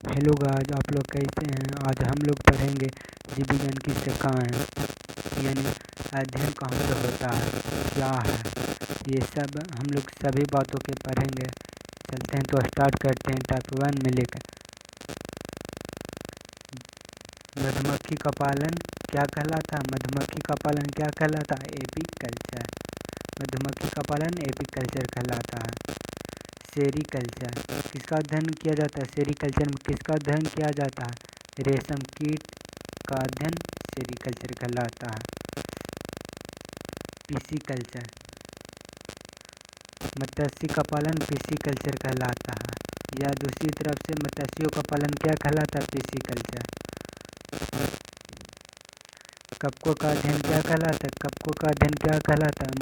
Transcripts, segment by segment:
Hello guys, आप लोग कैसे हैं। आज हम लोग पढ़ेंगे जीव विज्ञान की शाखाएं, यानी अध्ययन कहाँ से होता है, क्या है, ये सब हम लोग सभी बातों के पढ़ेंगे। चलते हैं तो स्टार्ट करते हैं टाइप 1 में लेकर। मधुमक्खी का पालन क्या कहलाता है? मधुमक्खी का पालन क्या कहलाता है? एपीकल्चर। मधुमक्खी का पालन एपीकल्चर कहलाता है। सेरीकल्चर किसका अध्ययन किया जाता है? सेरीकल्चर में किसका अध्ययन किया जाता है? रेशम कीट का अध्ययन सेरीकल्चर कहलाता है। पिसीकल्चर मत्स्य का पालन पिसीकल्चर कहलाता है। या दूसरी तरफ से मत्स्यों का पालन क्या कहलाता है? पिसीकल्चर। कपकों का अध्ययन क्या कहलाता है? कपकों का अध्ययन क्या कहलाता है?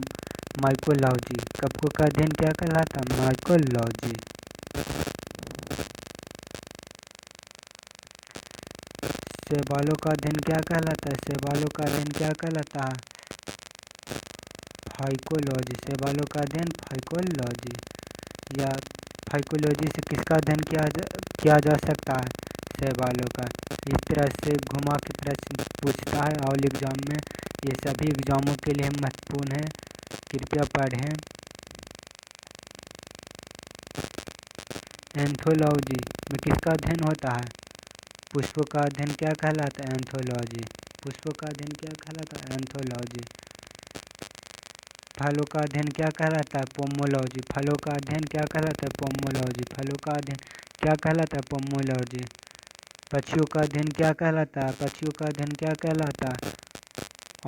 माइकोलॉजी। कपकों का अध्ययन क्या कहलाता है? माइकोलॉजी। शैवालों का अध्ययन क्या कहलाता है? शैवालों का अध्ययन क्या कहलाता है? फाइकोलॉजी। शैवालों का अध्ययन फाइकोलॉजी। या फाइकोलॉजी से किसका अध्ययन किया जा सकता है? शैवालों का। इस तरह से घुमा के प्रश्न पूछता है ऑल एग्जाम में। ये सभी एग्जामों के लिए महत्वपूर्ण है, कृपया पढ़ें। एंथोलॉजी में किसका अध्ययन होता है? पुष्पों का अध्ययन क्या कहलाता है? एंथोलॉजी। पुष्पों का अध्ययन क्या कहलाता है? एंथोलॉजी। फलों का अध्ययन क्या कहलाता है? पोमोलॉजी। फलों का अध्ययन क्या कहलाता है? पोमोलॉजी। फलों का अध्ययन क्या कहलाता है? पोमोलॉजी। पक्षियों का अध्ययन क्या कहलाता है? पक्षियों का अध्ययन क्या कहलाता है?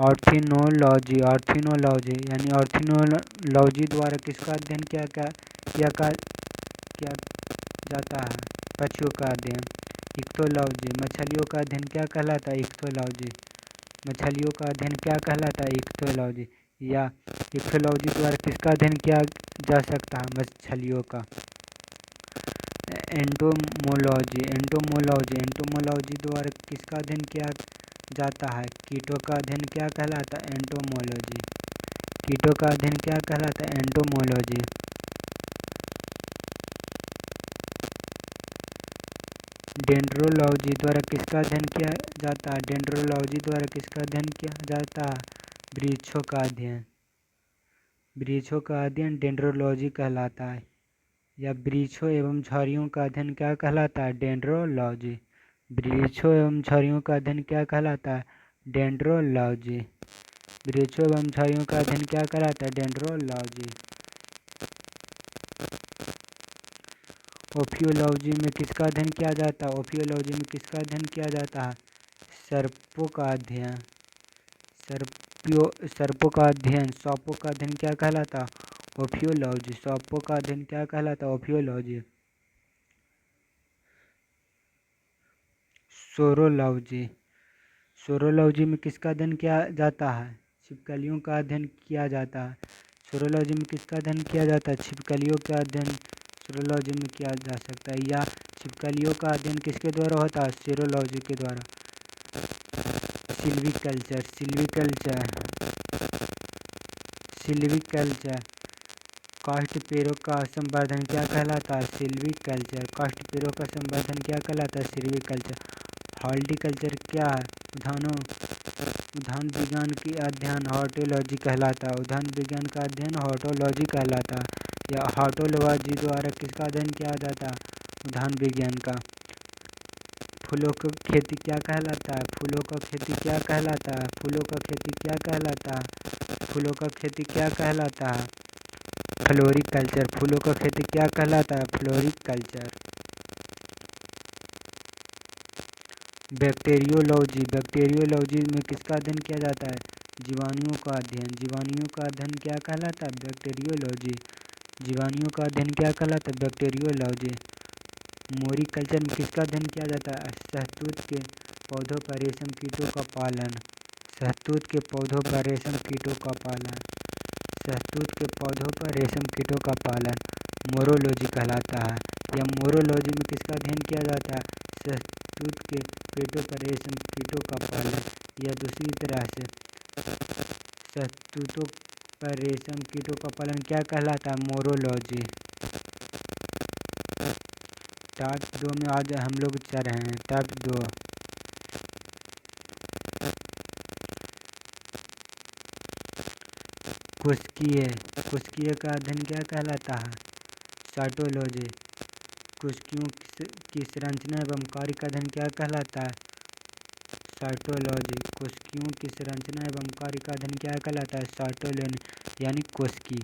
ऑर्थिनोलॉजी। ऑर्थिनोलॉजी यानी ऑर्थिनोलॉजी द्वारा किसका अध्ययन किया जाता है? पक्षियों का अध्ययन। इक्थोलॉजी मछलियों का अध्ययन क्या कहलाता है? इक्थोलॉजी। मछलियों का अध्ययन क्या कहलाता है? इक्थोलॉजी। या इक्थोलॉजी द्वारा किसका अध्ययन किया जा सकता है? मछलियों का। एंटोमोलॉजी। एंटोमोलॉजी एंटोमोलॉजी द्वारा किसका अध्ययन किया जाता है? कीटों का अध्ययन क्या कहलाता है? एंटोमोलॉजी। कीटों का अध्ययन क्या कहलाता है? एंटोमोलॉजी। डेंड्रोलॉजी द्वारा किसका अध्ययन किया जाता है? डेंड्रोलॉजी द्वारा किसका अध्ययन किया जाता है? वृक्षों का अध्ययन। वृक्षों का अध्ययन डेंड्रोलॉजी कहलाता है। या वृक्षों एवं झाड़ियों का अध्ययन क्या कहलाता है? डेंड्रोलॉजी। वृक्षों एवं झाड़ियों का अध्ययन क्या कहलाता है? डेंड्रोलॉजी। वृक्षों एवं झाड़ियों का अध्ययन क्या कहलाता है? डेंड्रोलॉजी। ओफियोलॉजी में किसका अध्ययन किया जाता है? ओफियोलॉजी में किसका अध्ययन किया जाता है? सर्पों का अध्ययन। सर्पों का अध्ययन। सांपों का अध्ययन क्या कहलाता है? ओफियोलॉजी। सांपों का अध्ययन क्या कहलाता है? ओफियोलॉजी। सोरोलॉजी। सोरोलॉजी में किसका अध्ययन किया जाता है? छिपकलियों का अध्ययन किया जाता है। सोरोलॉजी में किसका अध्ययन किया जाता है? छिपकलियों का अध्ययन सोरोलॉजी में किया जा सकता है। या छिपकलियों का अध्ययन किसके द्वारा होता है? सोरोलॉजी के द्वारा। सिल्वीकल्चर। सिल्वीकल्चर सिल्वीकल्चर काष्ठ पेड़ों का संवर्धन क्या कहलाता है? सिल्वीकल्चर। काष्ठ पेड़ों का संवर्धन क्या कहलाता है? सिल्वीकल्चर। हॉर्टिकल्चर क्या है? उद्यान विज्ञान की अध्ययन हॉर्टोलॉजी कहलाता है। उद्यान विज्ञान का अध्ययन हॉर्टोलॉजी कहलाता है। या हॉर्टोलॉजी द्वारा किसका अध्ययन किया जाता है? उद्यान विज्ञान का। फूलों की खेती क्या कहलाता है? फूलों का खेती क्या कहलाता है? फूलों का खेती क्या कहलाता है? फूलों का खेती क्या कहलाता है? फ्लोरिकल्चर। फूलों का खेती क्या कहलाता है? फ्लोरिकल्चर। बैक्टीरियोलॉजी। बैक्टीरियोलॉजी में किसका अध्ययन किया जाता है? जीवाणुओं का अध्ययन। जीवाणुओं का अध्ययन क्या कहलाता है? बैक्टीरियोलॉजी। जीवाणुओं का अध्ययन क्या कहलाता है? बैक्टीरियोलॉजी। मोरिकल्चर में किसका अध्ययन किया जाता है? शहतूत के पौधों पर रेशम कीटों का पालन। शहतूत के पौधों पर रेशम कीटों का पालन। शहतूत के पौधों पर रेशम कीटों का पालन मोरोलॉजी कहलाता है। या मोरोलॉजी में किसका अध्ययन किया जाता है? शहतूत के पेड़ों पर रेशम कीटों का पालन। या दूसरी तरह से शहतूतों पर रेशम कीटों का पालन क्या कहलाता है? मोरोलॉजी। टाइप 2 में आज हम लोग चल रहे हैं। टाइप 2 कोशिकीय। कोशिकीय का अध्ययन क्या कहलाता है? साइटोलॉजी। कोशिकाओं की संरचना एवं कार्य का अध्ययन क्या कहलाता है? साइटोलॉजी। कोशिकाओं की संरचना एवं कार्य का अध्ययन क्या कहलाता है? साइटोलॉजी यानी कोशिकी।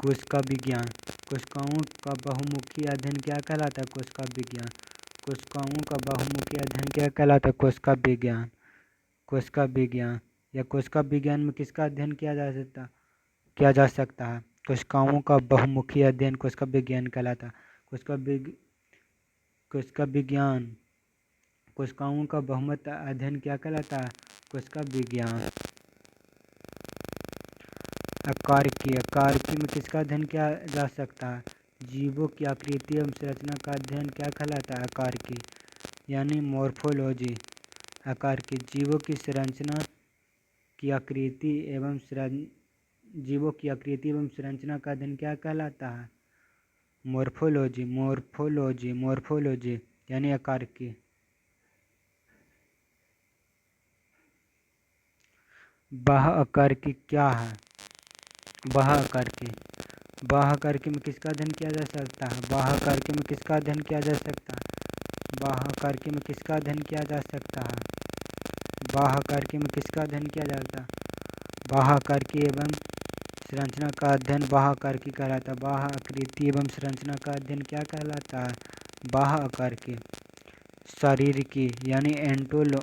कोशिका विज्ञान। कोशिकाओं का बहुमुखी अध्ययन क्या कहलाता है? कोशिका विज्ञान। कोशिकाओं का बहुमुखी अध्ययन क्या कहलाता है? कोशिका विज्ञान। कोशिका विज्ञान या कोशिका विज्ञान में किसका अध्ययन किया जा सकता है? कोशिकाओं का बहुमुखी अध्ययन कोशिका विज्ञान कहलाता है। कोशिका विज्ञान। कोशिकाओं का बहुमत अध्ययन क्या कहलाता है? कोशिका विज्ञान। अकार्की। अकार्की में किसका अध्ययन किया जा सकता है? जीवों की आकृति एवं संरचना का अध्ययन क्या कहलाता है? अकार्की यानी मॉर्फोलॉजी। अकार्की। जीवों की संरचना की आकृति एवं संरचना का अध्ययन क्या कहलाता है? मॉर्फोलॉजी। मॉर्फोलॉजी यानी अकार्की। बाह्य अकार्की क्या है? बाह्य अकार्की। बाह्य अकार्की में किसका अध्ययन किया जा सकता है? बाह्य अकार्की में किसका अध्ययन किया जा सकता है? बाह्य अकार्की में किसका अध्ययन किया जा सकता है? बाह्य अकार्की में किसका अध्ययन किया जाता है? बाह्य अकार्की एवं संरचना का अध्ययन बाह्य अकार्की कहलाता है। बाह्य आकृति एवं संरचना का अध्ययन क्या कहलाता है? बाह्य अकार्की। शरीर की यानी एनाटोमी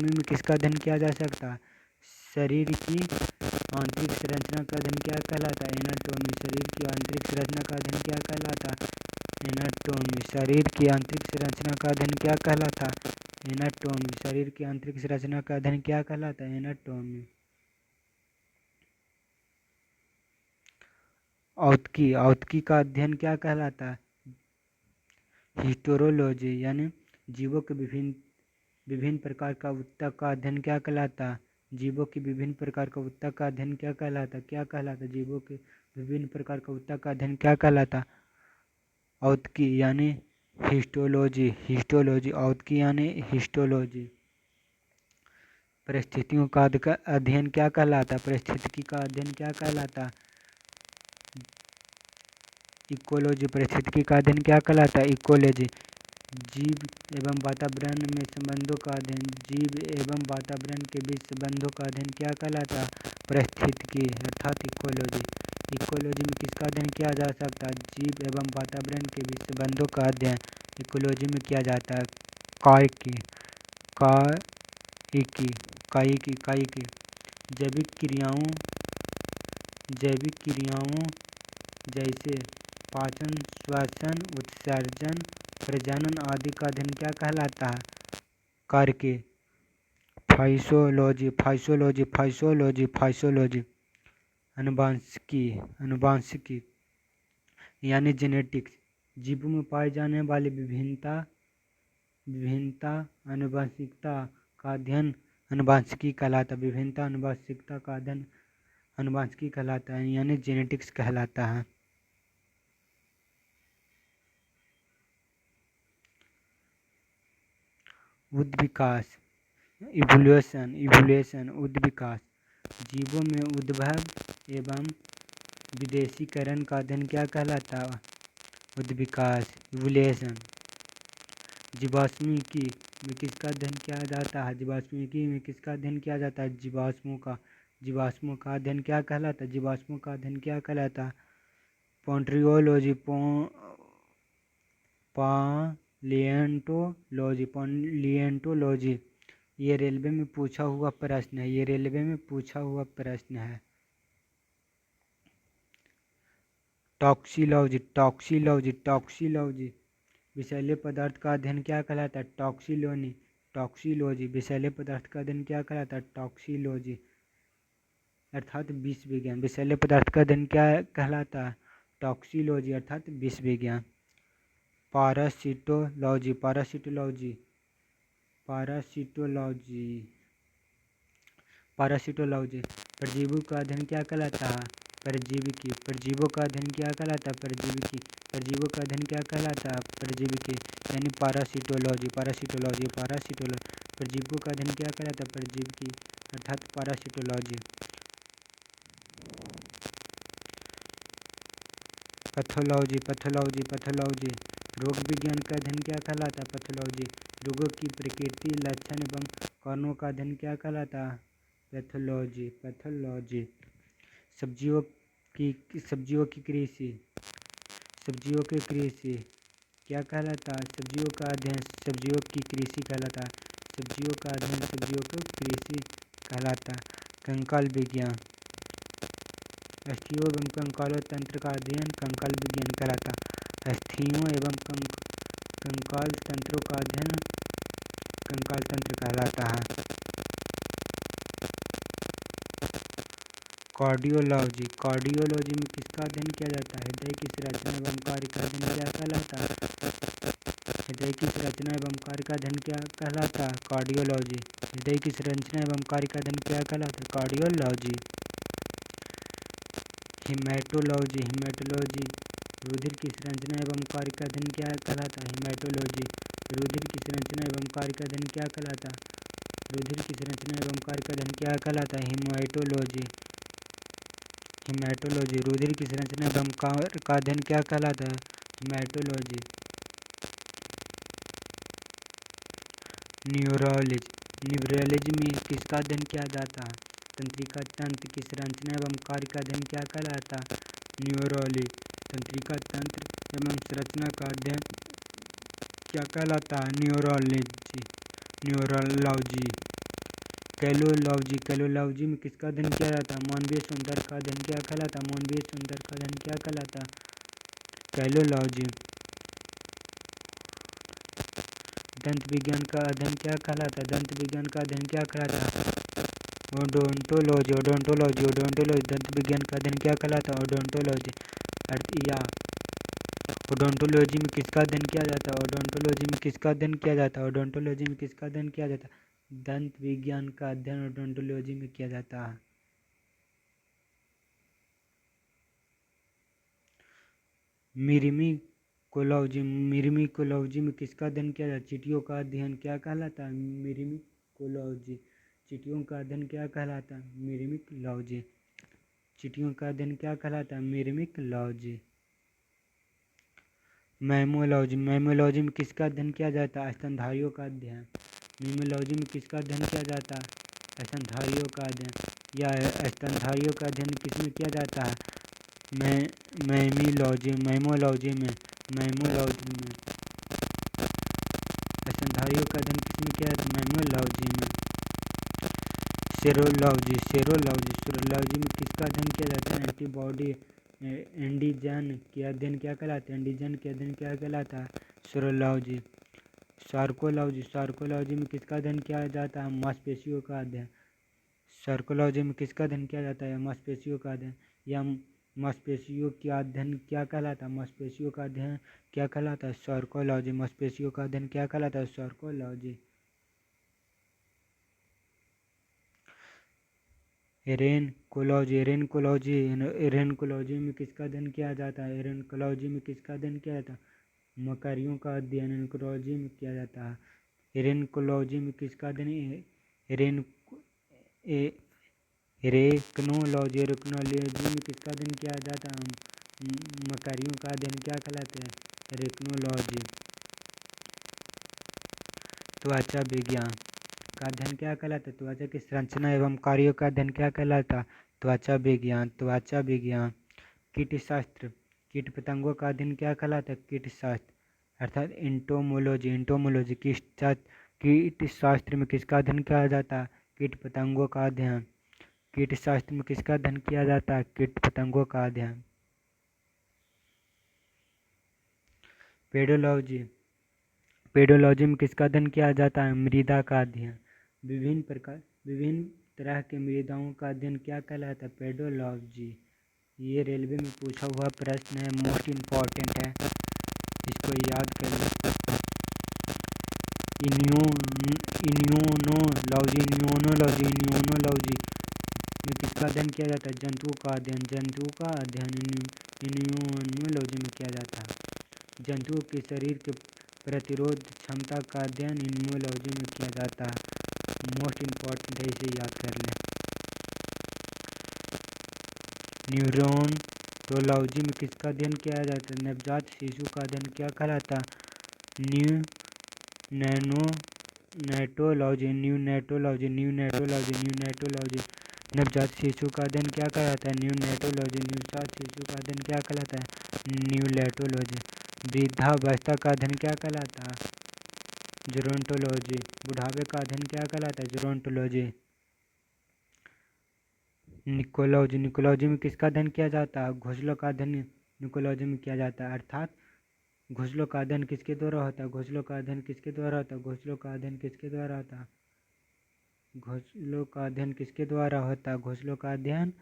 में किसका अध्ययन किया जा सकता है? शरीर की आंतरिक संरचना का अध्ययन क्या कहलाता है? एनाटोमी। शरीर की आंतरिक संरचना का अध्ययन क्या कहलाता है? एनाटोमी। शरीर की आंतरिक संरचना का अध्ययन क्या कहलाता है? एनाटोमी। शरीर की आंतरिक संरचना का अध्ययन क्या कहलाता है? एनाटोमी। औतकी। औतकी का अध्ययन क्या कहलाता है? हिस्टोरोलॉजी यानी जीवों के विभिन्न प्रकार का ऊतक का अध्ययन क्या कहलाता है? जीवों की विभिन्न प्रकार का ऊतक का अध्ययन क्या कहलाता है? क्या कहलाता है? जीवों के विभिन्न प्रकार का ऊतक का अध्ययन क्या कहलाता है? औतकी यानी हिस्टोलॉजी। औतकी यानी हिस्टोलॉजी। परिस्थितियों का अध्ययन क्या कहलाता है? परिस्थिति का अध्ययन क्या कहलाता है? इकोलॉजी। परिस्थिति का अध्ययन क्या कहलाता है? इकोलॉजी। जीव एवं वातावरण में संबंधों का अध्ययन। जीव एवं वातावरण के बीच संबंधों का अध्ययन क्या कहलाता है? परिस्थितिकी अर्थात इकोलॉजी। इकोलॉजी में किसका अध्ययन किया जा सकता है? जीव एवं वातावरण के बीच संबंधों का अध्ययन इकोलॉजी में किया जाता है। कायिकी। जैविक क्रियाओं जैसे पाचन, श्वसन, उत्सर्जन, प्रजनन आदि का अध्ययन क्या कहलाता है? कार्य। फाइसियोलॉजी। अनुवांशिकी यानी जेनेटिक्स। जीवों में पाई जाने वाली विभिन्नता आनुवंशिकता का अध्ययन अनुवांशिकी कहलाता है। विभिन्नता आनुवंशिकता का अध्ययन अनुवांशिकी कहलाता है यानी जेनेटिक्स कहलाता है। उद्विकास। इवोल्यूशन। उद्विकास। जीवों में उद्भव एवं विदेशीकरण का अध्ययन क्या कहलाता है? उद्विकास। इवोल्यूशन। जीवाश्मिकी में किसका अध्ययन किया जाता है? जीवाश्मिकी में किसका अध्ययन किया जाता है? जीवाश्मों का अध्ययन क्या कहलाता है? जीवाश्मों का अध्ययन क्या कहलाता है? पालिएंटोलॉजी। ये रेलवे में पूछा हुआ प्रश्न है। टॉक्सिलॉजी। विषैले पदार्थ का अध्ययन क्या कहलाता है? टॉक्सिलॉजी। विषैले पदार्थ का अध्ययन क्या कहलाता है? टॉक्सिलॉजी अर्थात विष विज्ञान। विषैले पदार्थ का अध्ययन क्या कहलाता है? टॉक्सिलॉजी अर्थात विष विज्ञान। पारासिटोलॉजी। परजीवी का अध्ययन क्या कहलाता है? परजीवी। परजीवों का अध्ययन क्या कहलाता है? परजीवी। परजीवों का अध्ययन क्या कहलाता है? परजीवी यानी पारासिटोलॉजी। परजीवियों का अध्ययन क्या कहलाता है? परजीवी अर्थात पारासिटोलॉजी। पैथोलॉजी रोग विज्ञान का अध्ययन क्या कहलाता है? पैथोलॉजी रोगों की प्रकृति, लक्षण एवं कारणों का अध्ययन क्या कहलाता है? पैथोलॉजी सब्जियों की कृषि क्या कहलाता है? सब्जियों का अध्ययन सब्जियों की कृषि कहलाता है। सब्जियों का अध्ययन सब्जियों की कृषि कहलाता है। कंकाल विज्ञान अस्थियों एवं कंकालों तंत्र का अध्ययन कंकाल विज्ञान कहलाता है। अस्थियों एवं कंकाल तंत्रों का अध्ययन कंकाल तंत्र कहलाता है। कार्डियोलॉजी में किसका अध्ययन किया जाता है? हृदय की संरचना एवं कार्य का अध्ययन क्या कहलाता है? हृदय की संरचना एवं कार्य का अध्ययन क्या कहलाता है? कार्डियोलॉजी। हृदय की संरचना एवं कार्य का अध्ययन क्या कहलाता है? कार्डियोलॉजी। हिमेटोलॉजी रुधिर की संरचना एवं कार्य का अध्ययन क्या कहलाता है? हिमेटोलॉजी। रुधिर की संरचना एवं कार्य का अध्ययन क्या कहलाता है? रुधिर की संरचना एवं कार्य का अध्ययन क्या कहलाता है? हिमेटोलॉजी। रुधिर की संरचना एवं कार्य का अध्ययन क्या कहलाता है? हिमेटोलॉजी। न्यूरोलॉजी में किसका अध्ययन किया जाता है? तंत्रिका तंत्र की संरचना एवं कार्य का अध्ययन क्या कहलाता है? न्यूरोलॉजी। तंत्रिका तंत्र एवं संरचना का अध्ययन क्या कहलाता है? न्यूरोलॉजी। कैलोलॉजी में किसका अध्ययन किया जाता है? मानवीय सौंदर्य का अध्ययन क्या कहलाता है? मानवीय सौंदर्य का अध्ययन क्या कहलाता है? कैलोलॉजी। दंत विज्ञान का अध्ययन क्या कहलाता है? दंत विज्ञान का अध्ययन क्या कहलाता है? ओडोंटोलॉजी। दंत विज्ञान का अध्ययन क्या कहलाता है? ओडोंटोलॉजी। ओडोंटोलॉजी में किसका अध्ययन किया जाता है? ओडोंटोलॉजी में किसका अध्ययन किया जाता है? दंत विज्ञान का अध्ययन ओडोंटोलॉजी में किया जाता है। मिरमिकोलॉजी में किसका अध्ययन किया जाता है? चींटियों का अध्ययन क्या कहलाता है? मिरमिकोलॉजी। चींटियों का अध्ययन क्या कहलाता है? मिरमिकोलॉजी। चींटियों का अध्ययन क्या कहलाता है? मिरमिकोलॉजी। मैमोलॉजी में किसका अध्ययन किया जाता है? स्तनधारियों का अध्ययन। मैमोलॉजी में किसका अध्ययन किया जाता है? स्तनधारियों का अध्ययन। या स्तनधारियों का अध्ययन किसमें किया जाता है? मैमोलॉजी में स्तनधारियों का अध्ययन किसमें किया जाता है? मैमोलॉजी में। सेरोलॉजी में किसका अध्ययन किया जाता है? एंटीबॉडी एंटीजन के अध्ययन क्या कहलाता है? क्या कहलाता है? सेरोलॉजी। सार्कोलॉजी में किसका अध्ययन किया जाता है? मांसपेशियों का अध्ययन। सार्कोलॉजी में किसका अध्ययन किया जाता है? मांसपेशियों का अध्ययन। या मांसपेशियों का अध्ययन क्या कहलाता है? मांसपेशियों का अध्ययन क्या कहलाता है? सार्कोलॉजी। मांसपेशियों का अध्ययन क्या कहलाता है? सार्कोलॉजी। एरेनकोलॉजी में किसका अध्ययन किया जाता है? मकड़ियों का अध्ययन एरेनकोलॉजी में किया जाता है। एरेनकोलॉजी में किसका अध्ययन? एरेक्नोलॉजी में किसका अध्ययन किया जाता है? मकड़ियों का अध्ययन क्या कहलाता है? एरेक्नोलॉजी। त्वचा विज्ञान का अध्ययन क्या कहलाता है? त्वचा की संरचना एवं कार्यों का अध्ययन क्या कहलाता है? त्वचा विज्ञान। कीट पतंगों का अध्ययन क्या कहलाता है? कीटशास्त्र अर्थात एंटोमोलॉजी। कीट शास्त्र में किसका अध्ययन किया जाता है? कीट पतंगों का अध्ययन। कीट शास्त्र में किसका अध्ययन किया जाता है? कीट पतंगों का अध्ययन। पेडोलॉजी में किसका अध्ययन किया जाता है? मृदा का अध्ययन। विभिन्न तरह के मृदाओं का अध्ययन क्या कहलाता है? पेडोलॉजी। ये रेलवे में पूछा हुआ प्रश्न है, मोस्ट इम्पॉर्टेंट है, इसको याद करें। इम्यूनोलॉजी में किसका अध्ययन किया जाता है? जंतुओं का अध्ययन। जंतुओं का अध्ययन इम्यूनोलॉजी में किया जाता है। जंतुओं के शरीर के प्रतिरोध क्षमता का अध्ययन इम्यूनोलॉजी में किया जाता है। मोस्ट इम्पॉर्टेंट है, इसे याद कर लें। न्यूरोनटोलॉजी में किसका अध्ययन किया जाता है? नवजात शिशु का अध्ययन क्या कहलाता है? न्यूनेटोलॉजी। नवजात शिशु का अध्ययन क्या कहलाता है? न्यूनेटोलॉजी। नवजात शिशु का अध्ययन क्या कहलाता है? न्यूनेटोलॉजी। वृद्धावस्था का अध्ययन क्या कहलाता है? जेरोंटोलॉजी। बुढ़ापे का अध्ययन क्या कहलाता है? जेरोंटोलॉजी। निकोलॉजी में किसका अध्ययन किया जाता है? घोंसलों का अध्ययन निकोलॉजी में किया जाता है। अर्थात घोंसलों का अध्ययन किसके द्वारा होता है? घोंसलों का अध्ययन किसके द्वारा होता है? घोंसलों का अध्ययन किसके द्वारा होता है? घोंसलों का अध्ययन किसके द्वारा होता है? घोंसलों का अध्ययन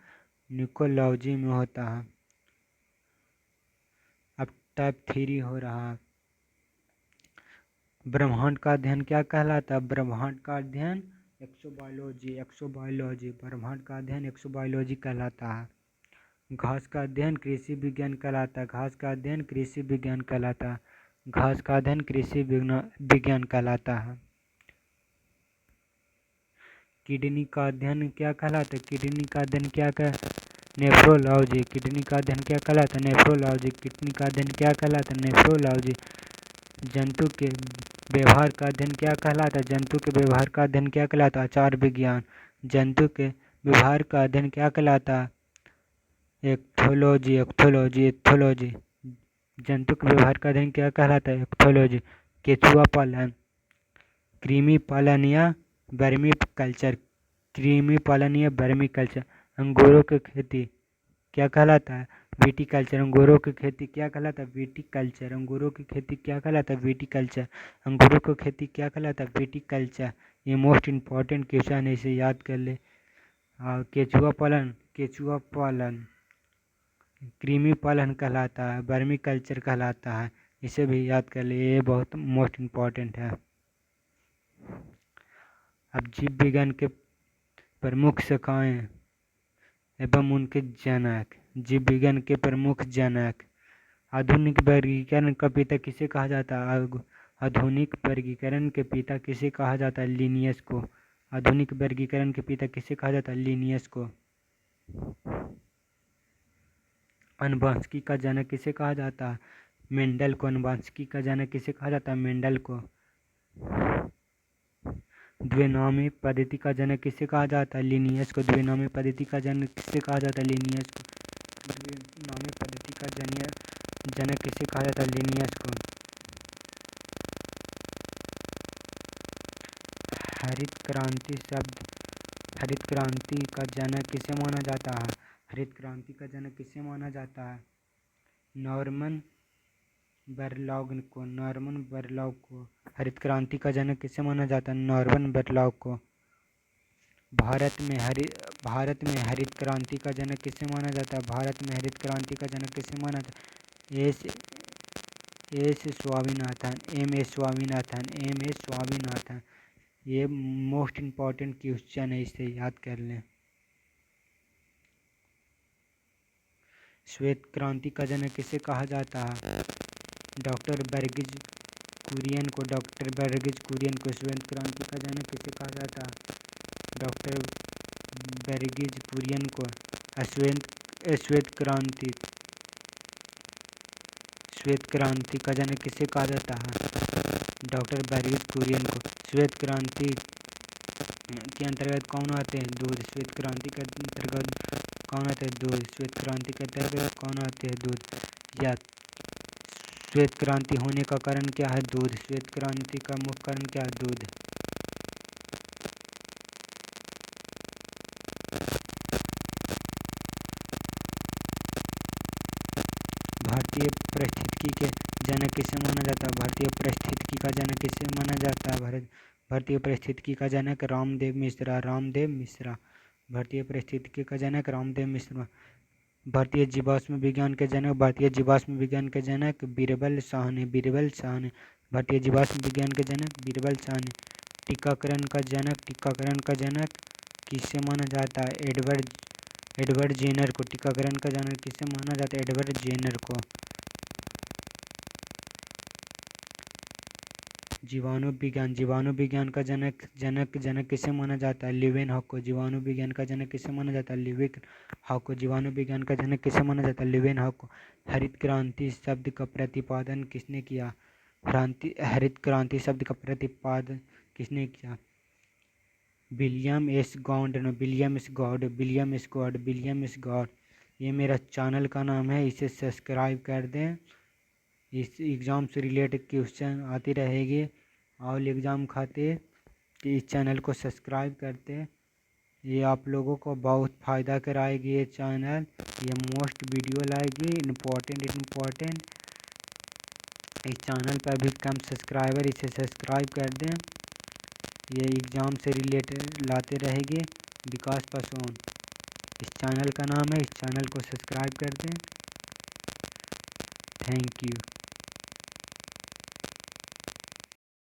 निकोलॉजी में होता है। अब टाइप 3 हो रहा है। ब्रह्मांड का अध्ययन क्या कहलाता है? ब्रह्मांड का अध्ययन एक्सोबायोलॉजी। ब्रह्मांड का अध्ययन एक्सोबायोलॉजी कहलाता है। घास का अध्ययन कृषि विज्ञान कहलाता है। घास का अध्ययन कृषि विज्ञान कहलाता है। घास का अध्ययन कृषि विज्ञान कहलाता है। किडनी का अध्ययन क्या कहलाता है? किडनी का अध्ययन क्या नेफ्रोलॉजी। किडनी का अध्ययन क्या कहलाता है? नेफ्रोलॉजी। किडनी का अध्ययन क्या कहलाता है? नेफ्रोलॉजी। जंतु के व्यवहार का अध्ययन क्या कहलाता है? जंतु के व्यवहार का अध्ययन क्या कहलाता है? आचार विज्ञान। जंतु के व्यवहार का अध्ययन क्या कहलाता है? एथोलॉजी। जंतु के व्यवहार का अध्ययन क्या कहलाता है? एथोलॉजी। केचुआ पालन। कृमि पालन या वर्मी कल्चर। कृमि पालन या वर्मी कल्चर। अंगूरों की खेती क्या कहलाता है? विटीकल्चर। अंगूरों की खेती क्या कहलाता है? विटीकल्चर। अंगूरों की खेती क्या कहलाता है? विटीकल्चर। अंगूरों की खेती क्या कहलाता है? विटीकल्चर। ये मोस्ट इम्पॉर्टेंट क्वेश्चन है, इसे याद कर ले। केचुआ पालन कृमि पालन कहलाता है, वर्मी कल्चर कहलाता है। इसे भी याद कर ले, ये बहुत मोस्ट इम्पॉर्टेंट है। अब जीव विज्ञान के प्रमुख शाखाएं एवं उनके जनक। जीव विज्ञान के प्रमुख जनक। आधुनिक वर्गीकरण का पिता किसे कहा जाता है? आधुनिक वर्गीकरण के पिता किसे कहा जाता है? लिनियस को। आधुनिक वर्गीकरण के पिता किसे कहा जाता है? लिनियस को। अनुवांशिकी का जनक किसे कहा जाता है? मेंडल को। अनुवांशिकी का जनक किसे कहा जाता है? मेंडल को। द्विनामी पद्धति का जनक किसे कहा जाता है? लिनियस को। द्विनामी पद्धति का जनक किसे कहा जाता है? लिनियस को। द्विनामी पद्धति का जनक किसे कहा जाता है? लिनियस को। हरित क्रांति का जनक किसे माना जाता है? हरित क्रांति का जनक किसे माना जाता है? नॉर्मन बोरलॉग को। हरित क्रांति का जनक किसे माना जाता है? नॉर्मन बोरलॉग को। भारत में हरित क्रांति का जनक किसे माना जाता है? भारत में हरित क्रांति का जनक किसे माना जाता है? एस स्वामीनाथन। ये मोस्ट इम्पॉर्टेंट क्वेश्चन है, इसे याद कर लें। श्वेत क्रांति का जनक किसे कहा जाता है? डॉक्टर बर्गिज कुरियन को। श्वेत क्रांति का जनक किसे कहा जाता है? डॉक्टर बर्गिज कुरियन को। श्वेत क्रांति का जनक किसे कहा जाता है? डॉक्टर बर्गिज कुरियन को। श्वेत क्रांति के अंतर्गत कौन आते हैं? दूध। श्वेत क्रांति के अंतर्गत कौन आते हैं? दूध। श्वेत क्रांति के अंतर्गत कौन आते हैं? दूध। या श्वेत क्रांति होने का कारण क्या है? दूध। श्वेत क्रांति का मुख्य कारण क्या है? दूध। भारतीय पारिस्थितिकी के जनक किसे माना जाता है? भारतीय पारिस्थितिकी का जनक किसे माना जाता है? भारतीय पारिस्थितिकी का जनक रामदेव मिश्रा। भारतीय पारिस्थितिकी का जनक रामदेव मिश्रा। भारतीय जीवाश्म विज्ञान के जनक बीरबल साहनी। भारतीय जीवाश्म विज्ञान के जनक बीरबल साहनी। टीकाकरण का जनक किससे माना जाता है? एडवर्ड जेनर को। टीकाकरण का जनक किससे माना जाता है? एडवर्ड जेनर को। जीवाणु विज्ञान का जनक किसे माना जाता है? लीवेनहॉक को। जीवाणु विज्ञान का जनक किसे माना जाता है? लीवेनहॉक को। जीवाणु विज्ञान का जनक किसे माना जाता है? लीवेनहॉक को। हरित क्रांति शब्द का प्रतिपादन किसने किया? हरित क्रांति शब्द का प्रतिपादन किसने किया? William S God. ये मेरा चैनल का नाम है, इसे सब्सक्राइब कर दें। इस एग्ज़ाम से रिलेटेड क्वेश्चन आती रहेगी और एग्ज़ाम खातिर इस चैनल को सब्सक्राइब करते। ये आप लोगों को बहुत फ़ायदा कराएगी ये चैनल। ये मोस्ट वीडियो लाएगी, इम्पोर्टेंट। इस चैनल पर भी कम सब्सक्राइबर, इसे सब्सक्राइब कर दें। ये एग्ज़ाम से रिलेटेड लाते रहेगी विकास पासवान। इस चैनल का नाम है, इस चैनल को सब्सक्राइब कर दें। Thank you.